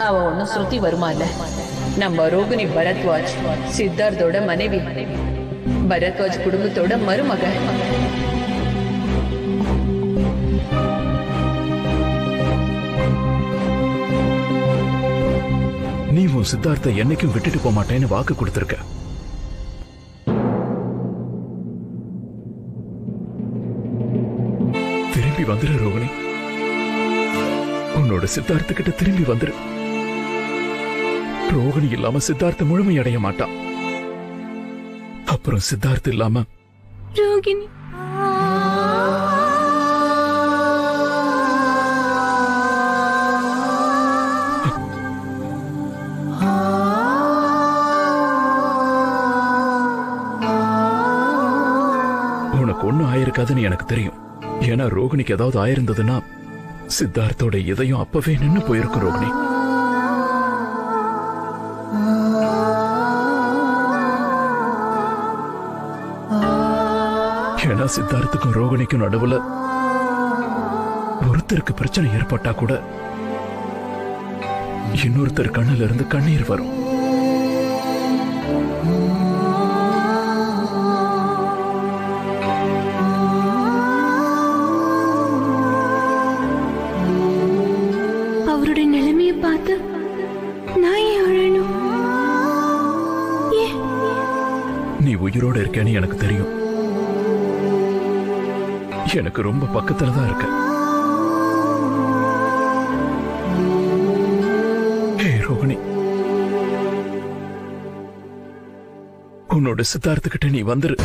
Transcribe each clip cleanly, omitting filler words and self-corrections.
அவ ஒன்னும் ஸ்ருதி வருமா இல்ல. நம்ம ரோகிணி பரத்வாஜ் சித்தார்த்தோட மனைவி, பரத்வாஜ் குடும்பத்தோட மருமக. நீ உன் சித்தார்த்தை என்னைக்கும் விட்டுட்டு போக மாட்டேன்னு வாக்கு கொடுத்திருக்க. திரும்பி வந்துரு ரோகிணி, உன்னோட சித்தார்த்த கிட்ட திரும்பி வந்துரு. ரோகிணி இல்லாம சித்தார்த்த முழுமை அடைய மாட்டான். அப்புறம் சித்தார்த்த இல்லாம ரோகிணி உனக்கு ஒண்ணும் ஆயிருக்காதுன்னு எனக்கு தெரியும். ஏன்னா ரோகிணிக்கு ஏதாவது ஆயிருந்ததுன்னா சித்தார்த்தோட இதயம் அப்பவே நின்னு போயிருக்கும் ரோகிணி. ஏன்னா சித்தார்த்துக்கும் ரோகிணிக்கும் நடுவுல ஒருத்தருக்கு பிரச்சனை ஏற்பட்டா கூட இன்னொருத்தர் கண்ணுல இருந்து கண்ணீர் வரும். அவருடைய நிலைமையை பார்த்து நான் ஏன் அழணும்? நீ உயிரோட இருக்கேன்னு எனக்கு தெரியும். எனக்கு ரொம்ப பக்கத்துலதான் இருக்க. ரோகிணி, உன்னோட சித்தார்த்துக்கிட்ட நீ வந்துரு.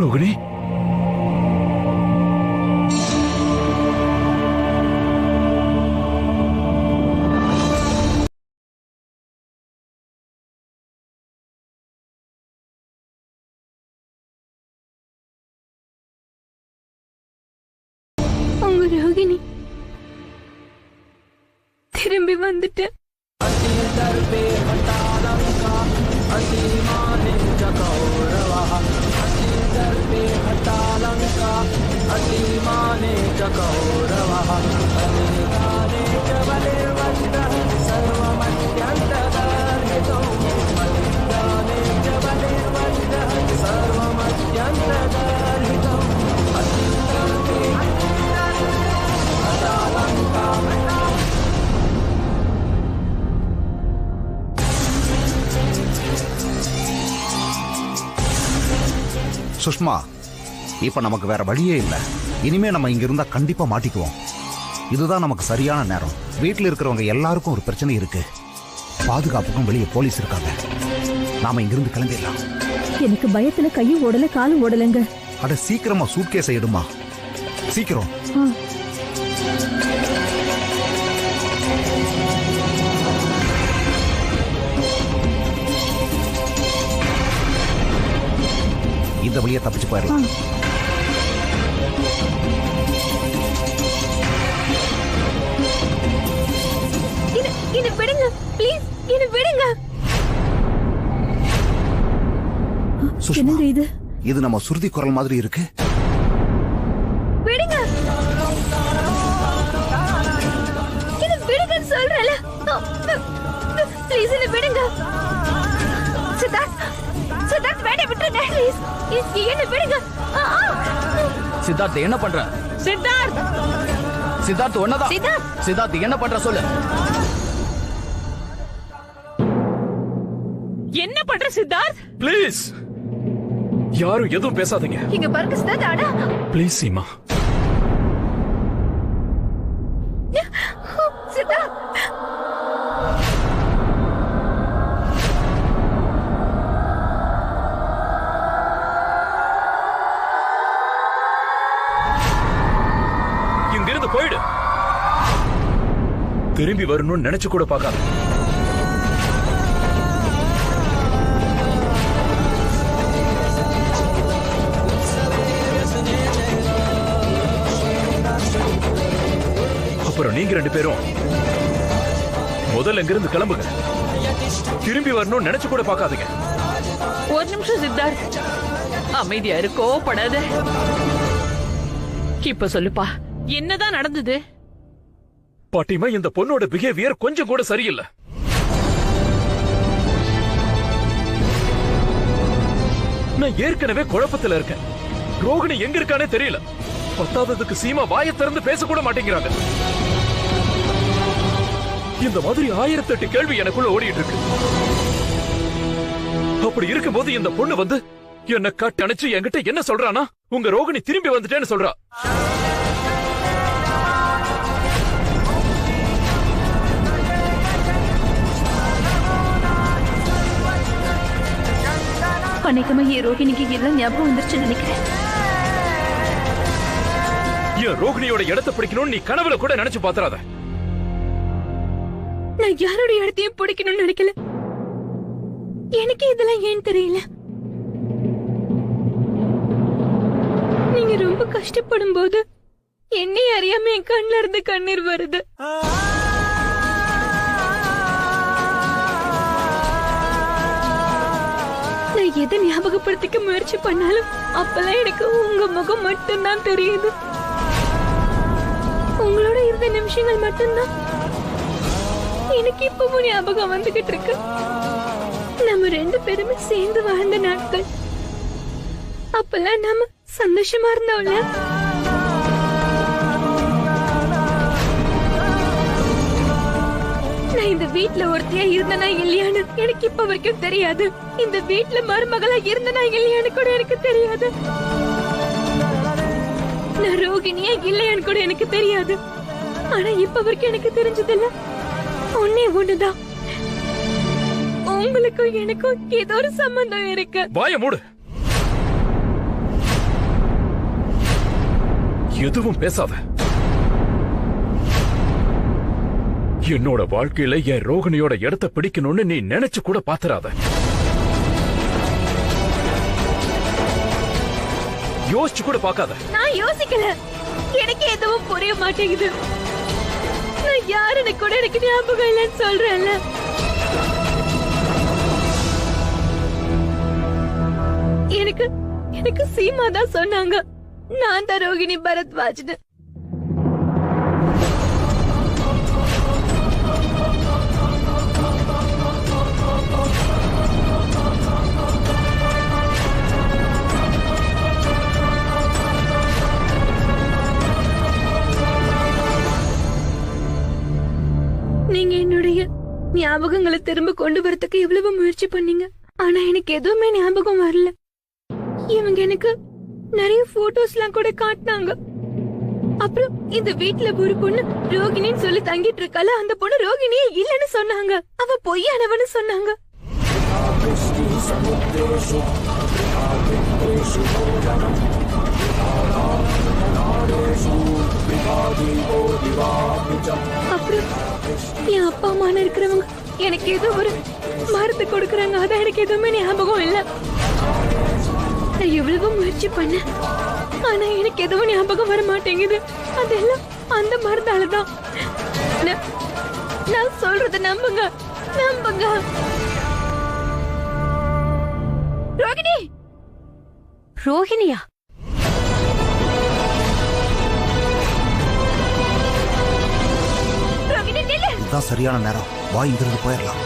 ரோகிணி, உங்க ரோகிணி திரும்பி வந்துட்டேன். சுஷ்மா, இப்ப நமக்கு வேற வழியே இல்ல. இனிமே நம்ம இங்க இருந்தா கண்டிப்பா மாட்டிக்குவோம். இதுதான் நமக்கு சரியான நேரம். வீட்டுல இருக்கிறவங்க எல்லாருக்கும் ஒரு பிரச்சனை இருக்கு. பாதுகாப்புக்கும் வெளியே போலீஸ் இருக்காங்க. நாம இங்கிருந்து கிளம்பிடலாம். எனக்கு பயத்துல கையும் ஓடல காலும் ஓடலங்க. அட சீக்கிரமா சூட்கேஸை எடுமா, சீக்கிரம். இந்த வழியா தப்பிச்சு போயிடலாம். என்ன விடுங்க ப்ளீஸ், என்ன விடுங்க. சுஷ்மா, இது நம்ம சுருதி குரல் மாதிரி இருக்கு. விடுங்க, என்ன விடுங்க சொல்றல. ப்ளீஸ் என்ன விடுங்க. சித்தார்த், சித்தார்த் வேணே விட்டுருங்க ப்ளீஸ். என்ன விடுங்க. சித்தார்த் என்ன பண்ற? சித்தார்த் சித்தார்த் ஒன்னதான். சித்தார்த் என்ன பண்ற சொல்லு. என்ன பண்ற சித்தார்த்? ப்ளீஸ் யாரும் எதுவும் பேசாதீங்க. இங்க பாருங்க சித்தார்த். அடா ப்ளீஸ் சீமா. சித்தார்த் இங்கிருந்து போயிடு. திரும்பி வரணும்னு நினைச்சு கூட பார்க்காத. அப்புறம் நீங்க ரெண்டு பேரும் முதல்ல இங்கிருந்து கிளம்புங்க. திரும்பி வரணும்னு நினைச்சு கூட பார்க்காதீங்க. ஒரு நிமிஷம் சித்தார்த், அமைதியா இருக்கோ படாத. இப்ப சொல்லுப்பா, என்னதான் நடந்தது? பாட்டிமா, இந்த பொண்ணோட பிஹேவியர் கொஞ்சம் கூட சரியில்லை. நான் ஏற்கனவே குழப்பத்துல இருக்கேன். ரோகிணி எங்க இருக்கானே தெரியல. பத்தாததுக்கு சீமா வாயை திறந்து பேசக்கூட மாட்டேங்கிறாங்க. இந்த மாதிரி 1008 கேள்வி எனக்குள்ள ஓடிட்டு இருக்கு. அப்படி இருக்கும்போது இந்த பொண்ணு வந்து என்ன கட் அணைச்சு என்கிட்ட என்ன சொல்றானா, உங்க ரோகிணி திரும்பி வந்துட்டேன்னு சொல்றா. அன்னைக்குமா என் ரோகிணிக்கு எல்லாம் ஞாபகம் வந்துருச்சுன்னு நினைக்கிறேன். என் ரோகிணியோட இடத்தை பிடிக்கணும்னு நீ கனவுல கூட நினைச்சு பாத்துறாத. நான் யாரோட இடத்தையும் பிடிக்கணும்னு நினைக்கல. எனக்கு இதெல்லாம் ஏன் தெரியல. நீங்க ரொம்ப கஷ்டப்படும் போது என்னை அறியாம என் கண்ணுல இருந்து கண்ணீர் வருது. நான் எதை ஞாபகப்படுத்திக்க முயற்சி பண்ணாலும் அப்பெல்லாம் எனக்கு உங்க முகம் மட்டும்தான் தெரியுது. உங்களோட இருந்த நிமிஷங்கள் மட்டும்தான் எனக்கு இப்பவும் ஞாபகம் வந்துகிட்டு இருக்கு. நம்ம ரெண்டு பேருமே சேர்ந்து வாழ்ந்த நாட்கள். அப்பெல்லாம் நாம சந்தோஷமா இருந்தோம்ல. நான் இந்த வீட்ல ஒருத்தியா இருந்தனா இல்லையான்னு எனக்கு இப்ப வரைக்கும் தெரியாது. இந்த வீட்ல மருமகளா இருந்தனா இல்லையான்னு கூட எனக்கு தெரியாது. நான் ரோகிணியா இல்லையான்னு கூட எனக்கு தெரியாது. ஆனா இப்ப வரைக்கும் எனக்கு தெரிஞ்சதில்ல. ஒன்னே ஒண்ணுதான், உங்களுக்கும் எனக்கும் ஏதோ ஒரு சம்பந்தம் இருக்கு. வாய மூடு. எதுவும் பேசாத. என்னோட வாழ்க்கையில என் ரோகிணியோட இடத்தை பிடிக்கணும்னு நீ நினைச்சு கூட பாத்துறாத. யோசிச்சு கூட பார்க்காத. நான் யோசிக்கல. எனக்கு எதுவும் புரிய மாட்டேங்குது. நான் யாருன்னு கூட எனக்கு ஞாபகம் இல்லைன்னு சொல்றேன்ல. எனக்கு சீமா தான் சொன்னாங்க நான் தான் ரோகிணி பரத்வாஜ்னு. நீங்க என்னுடைய ஞாபகங்களை திரும்ப கொண்டு வரதுக்கு எவ்வளவு முயற்சி பண்ணீங்க. ஆனா எனக்கு எதுவுமே ஞாபகம் வரல. இவங்க எனக்கு நிறைய போட்டோஸ் எல்லாம் கூட காட்டினாங்க. அப்புறம் இந்த வீட்ல ஒரு பொண்ணு ரோகிணின்னு சொல்லி தங்கிட்டு இருக்கால, அந்த பொண்ணு ரோகிணியே இல்லன்னு சொன்னாங்க. அவ பொய்யானவன்னு சொன்னாங்க. அப்புறம் என் அப்பா அம்மா இருக்கிறவங்க எனக்கு ஏதோ ஒரு மருந்து கொடுக்கறாங்க. அதான் எனக்கு எதுவுமே ஞாபகம் இல்ல. நான் எவ்வளவு முயற்சி பண்ண, ஆனா எனக்கு எதுவும் ஞாபகம் வர மாட்டேங்குது. அதெல்லாம் அந்த மருந்தாலதான். நான் சொல்றத நம்புங்க, நம்புங்க. ரோகிணி, ரோகிணியா? இதுதான் சரியான நேரம். வா, இங்கிருந்து போயிடலாம்.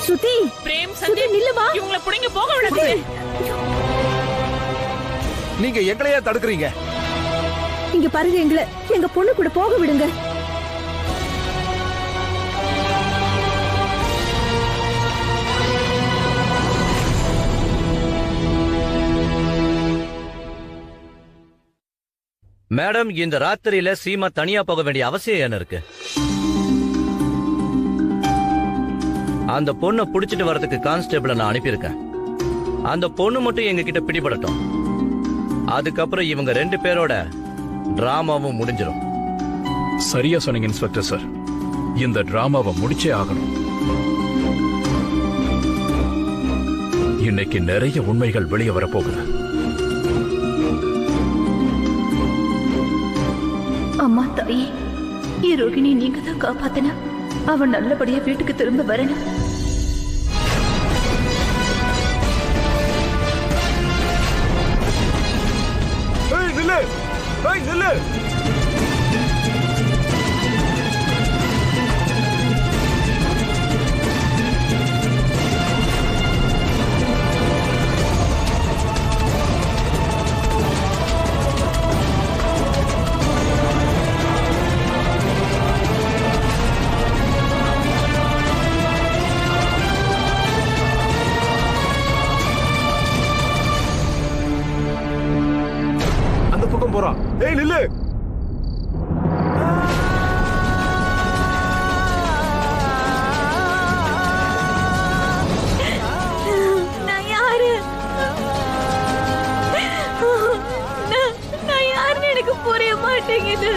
ஸ்ருதி, பிரேம், சந்தீப், நில்லுமா. இவங்களை புடிங்க போக விடாதீங்க. நீங்க எங்களையே தடுக்கிறீங்க. இங்க பாருங்க, எங்களை எங்க பொண்ணு கூட போக விடுங்க. மேடம், இந்த ராத்திரியில சீமா தனியா போக வேண்டிய அவசியம் என்ன இருக்கு? அந்த பொண்ணை புடிச்சிட்டு வரதுக்கு கான்ஸ்டபிள நான் அனுப்பியிருக்கேன். அந்த பொண்ணு மட்டும் எங்க கிட்ட பிடிபடட்டும். அதுக்கப்புறம் இவங்க 2 பேரோட டிராமாவும் முடிஞ்சிடும். சரியா சொன்னீங்க இன்ஸ்பெக்டர் சார். இந்த டிராமாவை முடிச்சே ஆகணும். இன்னைக்கு நிறைய உண்மைகள் வெளியே வரப்போகுது. அம்மா தாயே, ரோகிணி நீங்க தான் காப்பாத்தின. அவன் நல்லபடியா வீட்டுக்கு திரும்ப வரணும். போறான். ஏய் நில்லு. நான் யாரு? நான் யாருன்னு எனக்கு புரிய மாட்டேங்குது.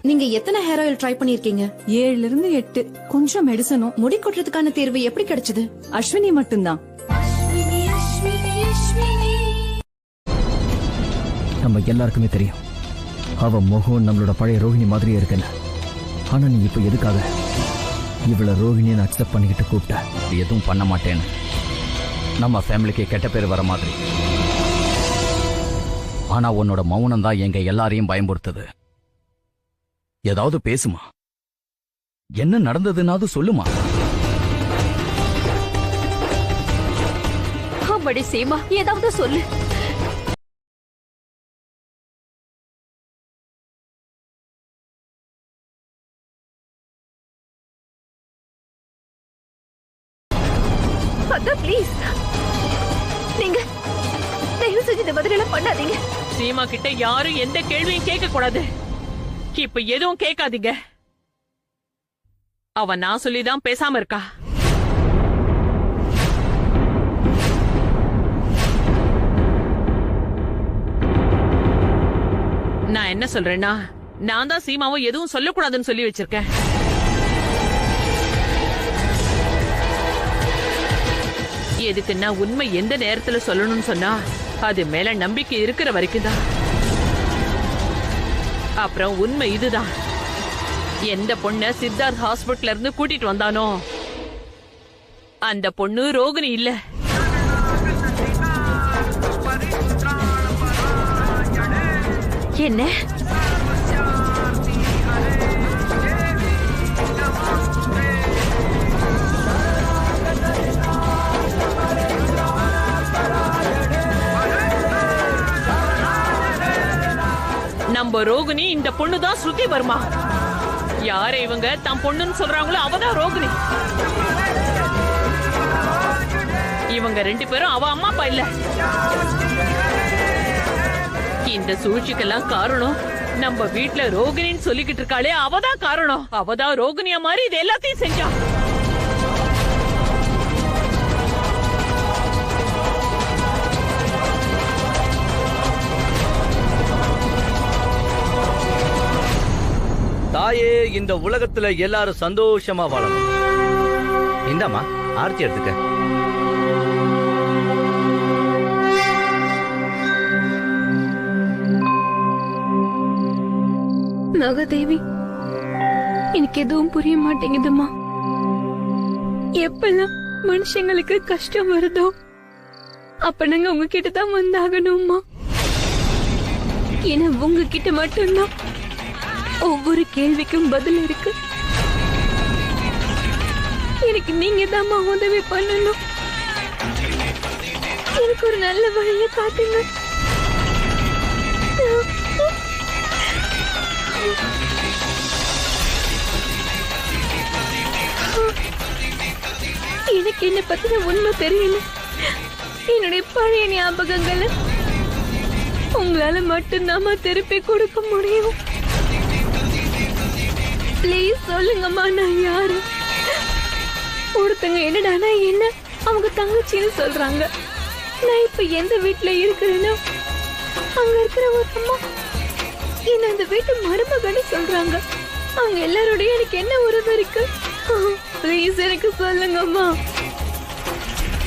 நீங்க எத்தனை ஹேர் ஆயில் ட்ரை பண்ணிருக்கீங்க? 7 இருந்து 8. கொஞ்சம் மெடிசனும். முடி கொட்டுறதுக்கான தேர்வு எப்படி கிடைச்சது? அஸ்வினி மட்டும்தான். நம்ம எல்லாருக்குமே தெரியும், அவ முகம் நம்மளோட பழைய ரோகிணி மாதிரியே இருக்குன்னு. ஆனா நீ இப்ப எதுக்காக இவ்வளவு ரோகிணியை அக்செப்ட் பண்ணிக்கிட்டு கூப்பிட்ட? எதுவும் பண்ண மாட்டேன்னு நம்ம ஃபேமிலிக்கு கெட்ட பேர் வர மாதிரி. ஆனா உன்னோட மௌனம் தான் எங்க எல்லாரையும் பயமுறுத்துது. ஏதாவது பேசுமா? என்ன நடந்ததுன்னாவது சொல்லுமா? அம்மாடி சீமா, ஏதாவது சொல்லு. அதான் ப்ளீஸ், நீங்க தயவு செஞ்சு இந்த மாதிரி எல்லாம் பண்ணாதீங்க. சீமா கிட்ட யாரும் எந்த கேள்வியும் கேட்க கூடாது. இப்ப எதுவும் கேட்காதீங்க. அவ நான் சொல்லிதான் பேசாம இருக்கா. நான் என்ன சொல்றேன்னா, நான் தான் சீமாவை எதுவும் சொல்லக்கூடாதுன்னு சொல்லி வச்சிருக்கேன். எதுக்குன்னா உண்மை எந்த நேரத்துல சொல்லணும்னு சொன்னா அது மேல நம்பிக்கை இருக்கிற வரைக்கும் தான். அப்புறம் உண்மை இதுதான், எந்த பொண்ண சித்தார்த் ஹாஸ்பிட்டல்ல இருந்து கூட்டிட்டு வந்தானோ அந்த பொண்ணு ரோகிணி இல்ல. என்ன? நம்ம ரோகிணி இந்த பொண்ணுதான் ஸ்ருதி வர்மா. யாரை இவங்க தம் பொண்ணுன்னு சொல்றாங்களோ அவதான் ரோகிணி. இவங்க 2 பேரும் அவ அம்மா அப்பா இல்ல. இந்த சூழ்ச்சிக்கெல்லாம் காரணம் நம்ம வீட்டுல ரோகிணின்னு சொல்லிக்கிட்டு இருக்காளே அவதான் காரணம். அவதான் ரோகிணியா மாதிரி இது எல்லாத்தையும் செஞ்சா. தாயே, இந்த உலகத்துல எல்லாரும் சந்தோஷமா வாழணும். இந்தாமா ஆர்த்தி எடுத்துக்க. நாகதேவி, எனக்கு எதுவும் புரிய மாட்டேங்குதுமா. எப்பெல்லாம் மனுஷங்களுக்கு கஷ்டம் வருதோ அப்ப நாங்க உங்ககிட்ட தான் வந்தாகணும்மா. ஏன்னா உங்ககிட்ட மட்டும்தான் ஒவ்வொரு கேள்விக்கும் பதில் இருக்கு. எனக்கு நீங்க தான்மா உதவி பண்ணணும். எனக்கு ஒரு நல்ல வழியை காட்டுங்க. எனக்கு என்ன பத்தின உண்மை தெரியல. என்னுடைய பழைய ஞாபகங்களை உங்களால மட்டும்தாம்மா திருப்பி கொடுக்க முடியும். பிளீஸ் சொல்லுங்கம்மா, நான் யாரு? ஒருத்தங்க என்னடானா என்ன அவங்க தங்கச்சின்னு சொல்றாங்க. நான் இப்ப எந்த வீட்டுல இருக்கிறேன்னா அங்க இருக்கிற ஒரு அம்மா என்ன அந்த வீட்டு மருமகன்னு சொல்றாங்க. அவங்க எல்லாரோடய எனக்கு என்ன உறவு இருக்கு? பிளீஸ் எனக்கு சொல்லுங்கம்மா.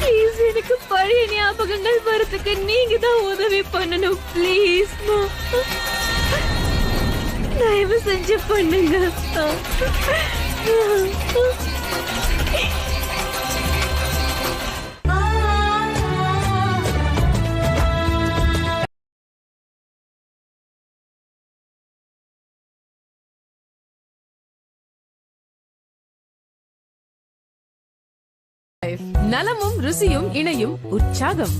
பிளீஸ் எனக்கு பழைய ஞாபகங்கள் வரதுக்கு நீங்க தான் உதவி பண்ணணும். பிளீஸ்மா, தயவு செஞ்சு பண்ணுங்க. நலமும் ருசியும் இணையும் உற்சாகம்.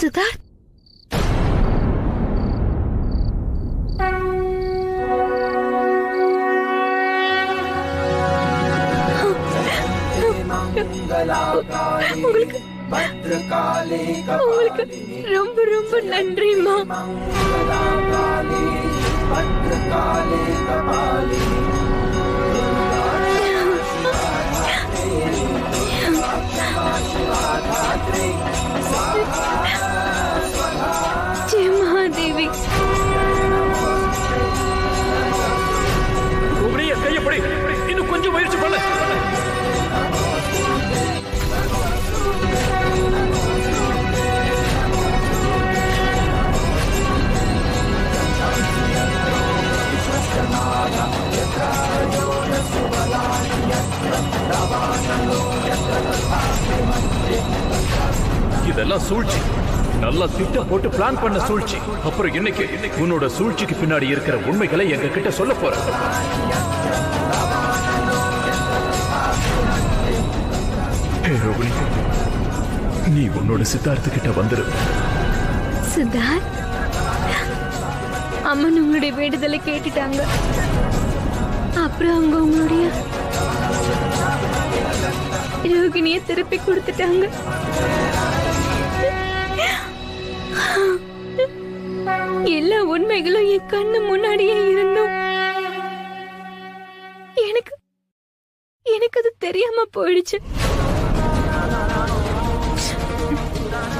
சித்தார்த், உங்களுக்கு ரொம்ப ரொம்ப நன்றிமா. ஜெய் மகாதேவி. கையப்படி இன்னும் கொஞ்சம் முயற்சி பண்ண. இதெல்லாம் சூழ்ச்சி. நல்லா திட்டம் போட்டு பிளான் பண்ண சூழ்ச்சி. அப்புறம் இன்னைக்கு உன்னோட சூழ்ச்சிக்கு பின்னாடி இருக்கிற உண்மைகளை எங்க கிட்ட சொல்ல போற. ரோகிணி, நீ உன்னோட சித்தார்த்த கிட்ட வந்துரு. சித்தார்த், அம்மன் உங்களுடைய வேண்டுதலை கேட்டுட்டாங்க. அப்புறம் அவங்க உங்களுடைய ரோகிணியை திருப்பி கொடுத்துட்டாங்க. எல்லா உண்மைகளும் என் கண்ணு முன்னாடியே இருந்தோம். எனக்கு அது தெரியாம போயிடுச்சு.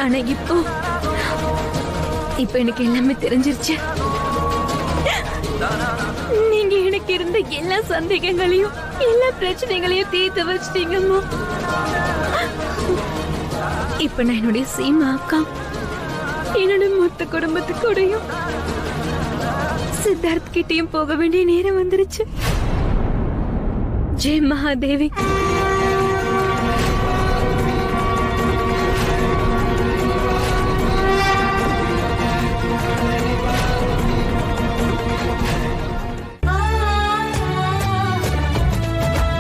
ஆனா இப்போ எனக்கு எல்லாமே தெரிஞ்சிருச்சு. நீங்க எனக்கு இருந்த எல்லா சந்தேகங்களையும் எல்லா பிரச்சனைகளையும் தீர்த்து வச்சிட்டீங்கம்மா. இப்ப நான் என்னுடைய சீமா அக்கா, என்னோட மொத்த குடும்பத்துக்கூடையும் சித்தார்த் கிட்டையும் போக வேண்டிய நேரம் வந்துருச்சு. ஜெய் மகாதேவி.